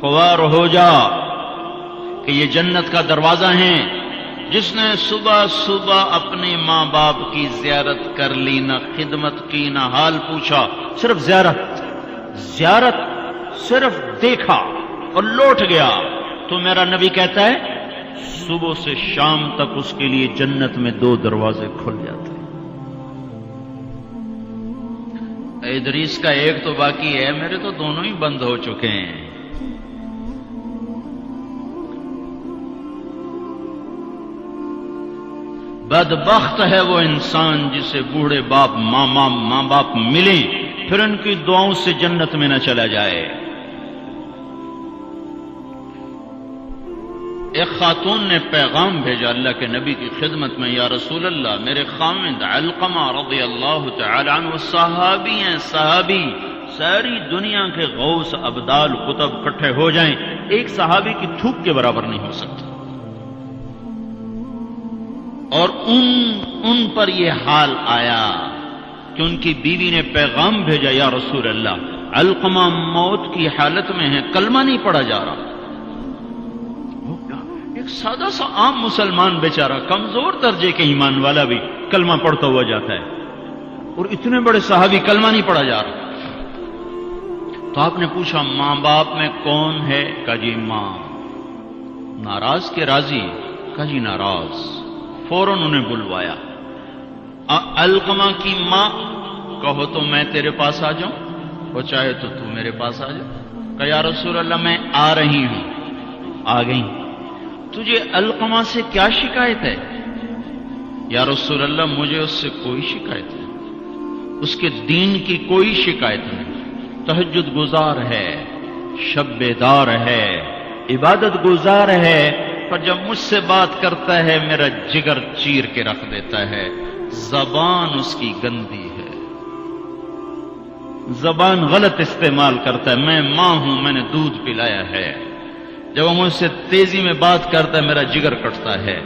خوار ہو جا کہ یہ جنت کا دروازہ ہے. جس نے صبح صبح اپنے ماں باپ کی زیارت کر لی، نہ خدمت کی نہ حال پوچھا، صرف زیارت صرف دیکھا اور لوٹ گیا، تو میرا نبی کہتا ہے صبح سے شام تک اس کے لیے جنت میں 2 دروازے کھل جاتے ہیں. ادریس کا ایک تو باقی ہے، میرے تو دونوں ہی بند ہو چکے ہیں. بدبخت ہے وہ انسان جسے بوڑھے باپ ماں باپ ملیں پھر ان کی دعاؤں سے جنت میں نہ چلا جائے. ایک خاتون نے پیغام بھیجا اللہ کے نبی کی خدمت میں، یا رسول اللہ میرے خاوند علقمہ رضی اللہ تعالی عنہ صحابی ہیں، صحابی، ساری دنیا کے غوث ابدال قطب اکٹھے ہو جائیں ایک صحابی کی تھوک کے برابر نہیں ہو سکتا. اور ان پر یہ حال آیا کہ ان کی بیوی نے پیغام بھیجا، یا رسول اللہ علقمہ موت کی حالت میں ہے، کلمہ نہیں پڑھا جا رہا. ایک سادہ سا عام مسلمان بیچارہ کمزور درجے کے ایمان والا بھی کلمہ پڑھتا ہوا جاتا ہے، اور اتنے بڑے صحابی کلمہ نہیں پڑھا جا رہا. تو آپ نے پوچھا ماں باپ میں کون ہے؟ کہا جی ماں. ناراض کے راضی؟ کہا جی ناراض. فوراً انہیں بلوایا. علقمہ کی ماں، کہو تو میں تیرے پاس آ جاؤں، اور چاہے تو میرے پاس آ جا. کہا یا رسول اللہ میں آ رہی ہوں. آ گئی. تجھے علقمہ سے کیا شکایت ہے؟ یا رسول اللہ مجھے اس سے کوئی شکایت نہیں، اس کے دین کی کوئی شکایت نہیں. تہجد گزار ہے، شب بیدار ہے، عبادت گزار ہے، پر جب مجھ سے بات کرتا ہے میرا جگر چیر کے رکھ دیتا ہے. زبان اس کی گندی ہے، زبان غلط استعمال کرتا ہے. میں ماں ہوں، میں نے دودھ پلایا ہے، جب وہ مجھ سے تیزی میں بات کرتا ہے میرا جگر کٹتا ہے.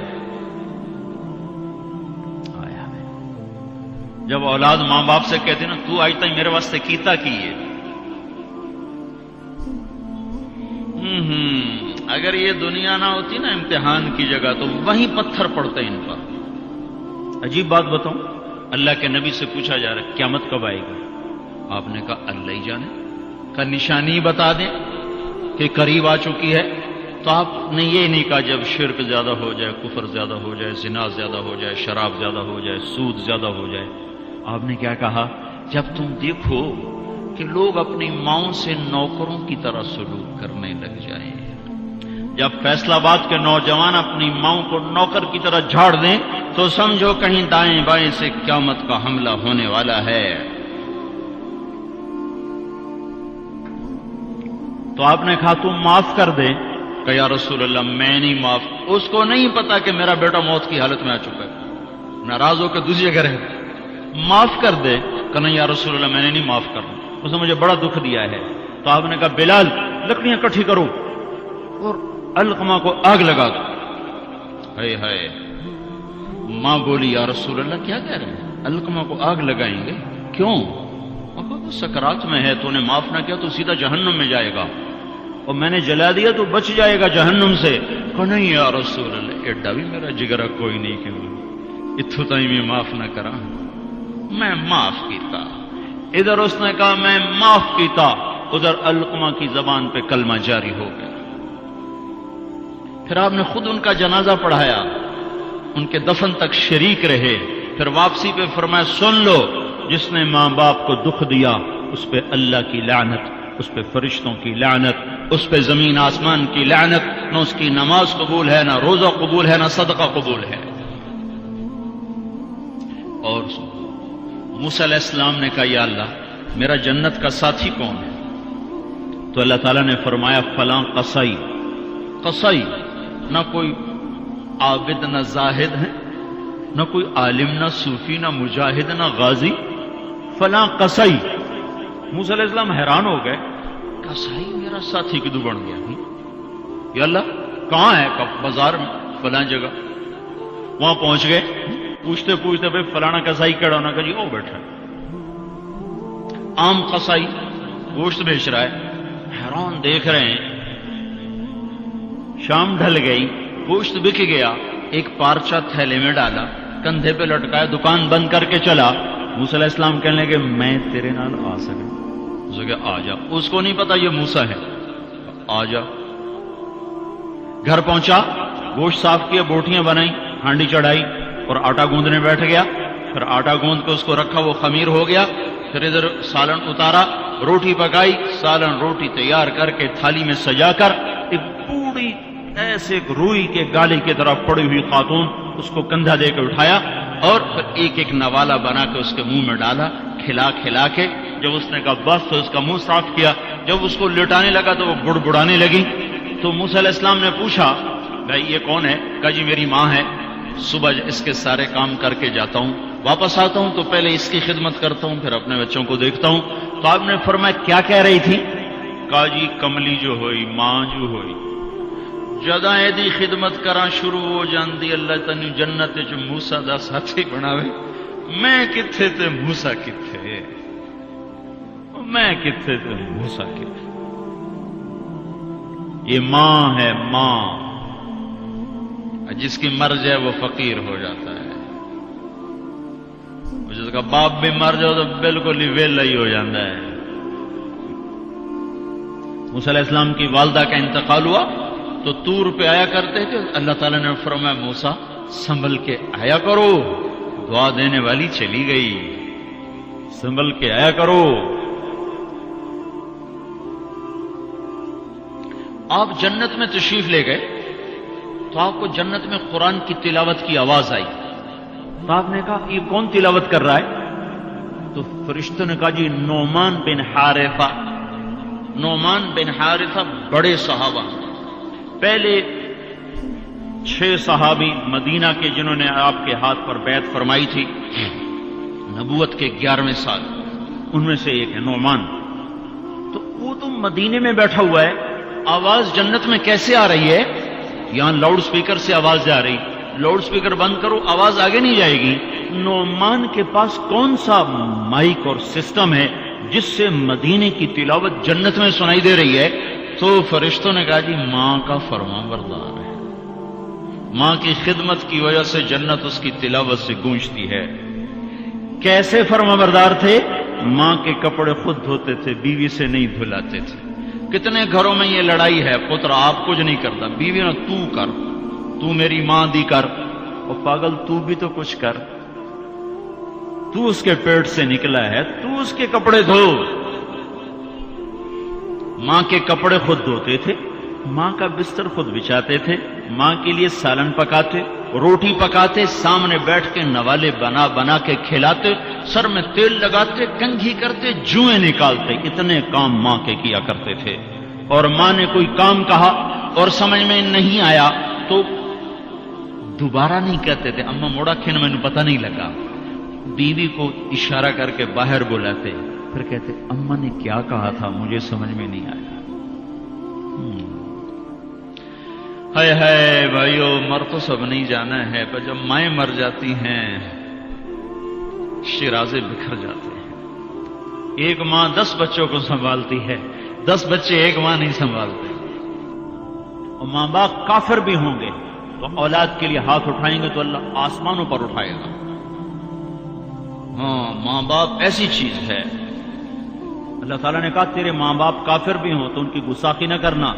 جب اولاد ماں باپ سے کہتے نا تو آج تک میرے واسطے کیتا کی ہے، اگر یہ دنیا نہ ہوتی نا امتحان کی جگہ تو وہیں پتھر پڑتے ان پر. عجیب بات بتاؤں، اللہ کے نبی سے پوچھا جا رہا ہے قیامت کب آئے گی؟ آپ نے کہا اللہ ہی جانے. کا نشانی بتا دیں کہ قریب آ چکی ہے. تو آپ نے یہ نہیں کہا جب شرک زیادہ ہو جائے، کفر زیادہ ہو جائے، زنا زیادہ ہو جائے، شراب زیادہ ہو جائے، سود زیادہ ہو جائے. آپ نے کیا کہا؟ جب تم دیکھو کہ لوگ اپنی ماؤں سے نوکروں کی طرح سلوک کرنے لگ جائیں، جب فیصلہ آباد کے نوجوان اپنی ماؤں کو نوکر کی طرح جھاڑ دیں تو سمجھو کہیں دائیں بائیں سے قیامت کا حملہ ہونے والا ہے. تو آپ نے کہا تم معاف کر دے. کہ یا رسول اللہ میں نہیں معاف. اس کو نہیں پتا کہ میرا بیٹا موت کی حالت میں آ چکا ہے، ناراض ہو کے دوسری جگہ رہے. معاف کر دے. کہ نہیں یا رسول اللہ میں نے نہیں معاف کرنا، اس نے مجھے بڑا دکھ دیا ہے. تو آپ نے کہا بلال لکڑیاں اکٹھی کرو اور علقمہ کو آگ لگا دو. ہائے ہائے. ماں بولی یا رسول اللہ کیا کہہ رہے ہیں؟ علقمہ کو آگ لگائیں گے؟ کیوں؟ وہ سکرات میں ہے، تو نے معاف نہ کیا تو سیدھا جہنم میں جائے گا، اور میں نے جلا دیا تو بچ جائے گا جہنم سے. کہ نہیں یا رسول اللہ ایڈا بھی میرا جگرا کوئی نہیں کہ اتھو تائی میں معاف نہ کرا. میں معاف کیتا. ادھر اس نے کہا میں معاف کیتا، ادھر علقمہ کی زبان پہ کلمہ جاری ہو گیا. پھر آپ نے خود ان کا جنازہ پڑھایا، ان کے دفن تک شریک رہے. پھر واپسی پہ فرمایا سن لو، جس نے ماں باپ کو دکھ دیا اس پہ اللہ کی لعنت، اس پہ فرشتوں کی لعنت، اس پہ زمین آسمان کی لعنت. نہ اس کی نماز قبول ہے، نہ روزہ قبول ہے، نہ صدقہ قبول ہے. اور موسیٰ علیہ السلام نے کہا یا اللہ میرا جنت کا ساتھی کون ہے؟ تو اللہ تعالیٰ نے فرمایا فلاں قصائی. قصائی نہ کوئی عابد نہ زاہد ہے، نہ کوئی عالم نہ صوفی نہ مجاہد نہ غازی، فلاں قصائی. موسیٰ علیہ السلام حیران ہو گئے، قصائی میرا ساتھی کدو بن گیا؟ یا اللہ کہاں ہے؟ بازار میں فلاں جگہ. وہاں پہنچ گئے، پوچھتے پوچھتے بھائی فلانا قصائی کڑا ہونا کہ جی وہ بیٹھا. عام قصائی گوشت بیچ رہا ہے، حیران دیکھ رہے ہیں شام ڈھل گئی، گوشت بک گیا، ایک پارچہ تھیلے میں ڈالا، کندھے پہ لٹکایا، دکان بند کر کے چلا۔ موسیٰ علیہ السلام کہنے لگے میں تیرے نال آ سکا؟ اسے کہ آ جا۔ اس کو نہیں پتا یہ موسیٰ ہے، آ جا۔ گھر پہنچا، گوشت صاف کیا، بوٹیاں بنائی، ہانڈی چڑھائی اور آٹا گوندنے بیٹھ گیا۔ پھر آٹا گوند کے اس کو رکھا، وہ خمیر ہو گیا۔ پھر ادھر سالن اتارا، روٹی پکائی، سالن روٹی تیار کر کے تھالی میں سجا کر ایک بوڑھی ایسے ایک روئی کے گالے کی طرف پڑی ہوئی خاتون، اس کو کندھا دے کے اٹھایا اور پھر ایک ایک نوالا بنا کے اس کے منہ میں ڈالا، کھلا کے۔ جب اس نے کہا بس تو اس کا منہ صاف کیا۔ جب اس کو لٹانے لگا تو وہ بڑبڑانے لگی۔ تو موسیٰ علیہ السلام نے پوچھا بھائی یہ کون ہے؟ کہا جی میری ماں ہے، صبح اس کے سارے کام کر کے جاتا ہوں، واپس آتا ہوں تو پہلے اس کی خدمت کرتا ہوں، پھر اپنے بچوں کو دیکھتا ہوں۔ تو آپ نے فرمایا کیا کہہ رہی تھی؟ کہا جی کملی جو ہوئی، ماں جو ہوئی، جداں ایدی خدمت کراں شروع ہو جاندی، اللہ تنو جنت وچ موسیٰ دا ساتھی بناوے، میں کتھے تے موسیٰ کتھے، میں کتھے تے موسیٰ کتھے۔ یہ ماں ہے، ماں، جس کی مر جائے وہ فقیر ہو جاتا ہے، جس کا باپ بھی مر جاؤ تو بالکل ہی ویلا ہی ہو جاتا ہے۔ موسیٰ علیہ السلام کی والدہ کا انتقال ہوا تو طور پہ آیا کرتے تھے، اللہ تعالیٰ نے فرمایا موسیٰ سنبھل کے آیا کرو، دعا دینے والی چلی گئی، سنبھل کے آیا کرو۔ آپ جنت میں تشریف لے گئے تو آپ کو جنت میں قرآن کی تلاوت کی آواز آئی، تو آپ نے کہا یہ کون تلاوت کر رہا ہے؟ تو فرشتوں نے کہا جی نعمان بن حارثہ۔ نعمان بن حارثہ بڑے صحابہ، پہلے 6 صحابی مدینہ کے جنہوں نے آپ کے ہاتھ پر بیعت فرمائی تھی نبوت کے 11ویں سال، ان میں سے ایک ہے نعمان۔ تو وہ تو مدینے میں بیٹھا ہوا ہے، آواز جنت میں کیسے آ رہی ہے؟ یہاں لاؤڈ سپیکر سے آواز جا رہی، لاؤڈ سپیکر بند کرو آواز آگے نہیں جائے گی۔ نعمان کے پاس کون سا مائک اور سسٹم ہے جس سے مدینے کی تلاوت جنت میں سنائی دے رہی ہے؟ تو فرشتوں نے کہا جی ماں کا فرما بردار ہے، ماں کی خدمت کی وجہ سے جنت اس کی تلاوت سے گونجتی ہے۔ کیسے فرما بردار تھے؟ ماں کے کپڑے خود دھوتے تھے، بیوی سے نہیں دھلاتے تھے۔ کتنے گھروں میں یہ لڑائی ہے، پتر آپ کچھ نہیں کرتا، بیوی نے تو کر، تو میری ماں دی کر، اور پاگل تو بھی تو کچھ کر، تو اس کے پیٹ سے نکلا ہے، تو اس کے کپڑے دھو۔ ماں کے کپڑے خود دھوتے تھے، ماں کا بستر خود بچھاتے تھے، ماں کے لیے سالن پکاتے، روٹی پکاتے، سامنے بیٹھ کے نوالے بنا بنا کے کھلاتے، سر میں تیل لگاتے، کنگھی کرتے، جوئیں نکالتے، اتنے کام ماں کے کیا کرتے تھے۔ اور ماں نے کوئی کام کہا اور سمجھ میں نہیں آیا تو دوبارہ نہیں کہتے تھے اماں موڑا کھین میں پتہ نہیں لگا، بیوی کو اشارہ کر کے باہر بلاتے، پھر کہتے اماں نے کیا کہا تھا مجھے سمجھ میں نہیں آیا۔ ہائے ہائے بھائیو، مر تو سب نہیں جانا ہے، پر جب مائیں مر جاتی ہیں شیرازے بکھر جاتے ہیں۔ ایک ماں 10 بچوں کو سنبھالتی ہے، 10 بچے ایک ماں نہیں سنبھالتے۔ اور ماں باپ کافر بھی ہوں گے تو اولاد کے لیے ہاتھ اٹھائیں گے تو اللہ آسمانوں پر اٹھائے گا۔ ہاں، ماں باپ ایسی چیز ہے۔ اللہ تعالیٰ نے کہا تیرے ماں باپ کافر بھی ہوں تو ان کی گستاخی نہ کرنا،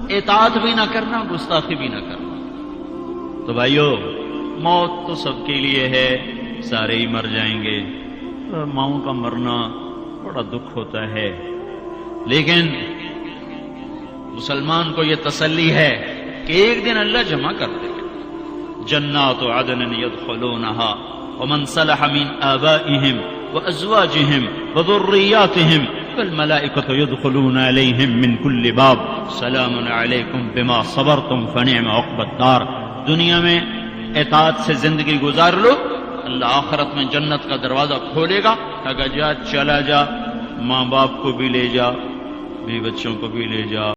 اطاعت بھی نہ کرنا، گستاخی بھی نہ کرنا۔ تو بھائیو، موت تو سب کے لیے ہے، سارے ہی مر جائیں گے۔ ماؤں کا مرنا بڑا دکھ ہوتا ہے، لیکن مسلمان کو یہ تسلی ہے کہ ایک دن اللہ جمع کر دے گا۔ جنات عدن يدخلونها ومن صلح من آبائهم وأزواجهم وذرياتهم والملائكة يدخلون عليهم من كل باب سلام عليكم بما صبرتم فنعم عقبى الدار۔ دنیا میں اطاعت سے زندگی گزار لو، اللہ آخرت میں جنت کا دروازہ کھولے گا، اگر جا چلا جا، ماں باپ کو بھی لے جا، بیوی بچوں کو بھی لے جا۔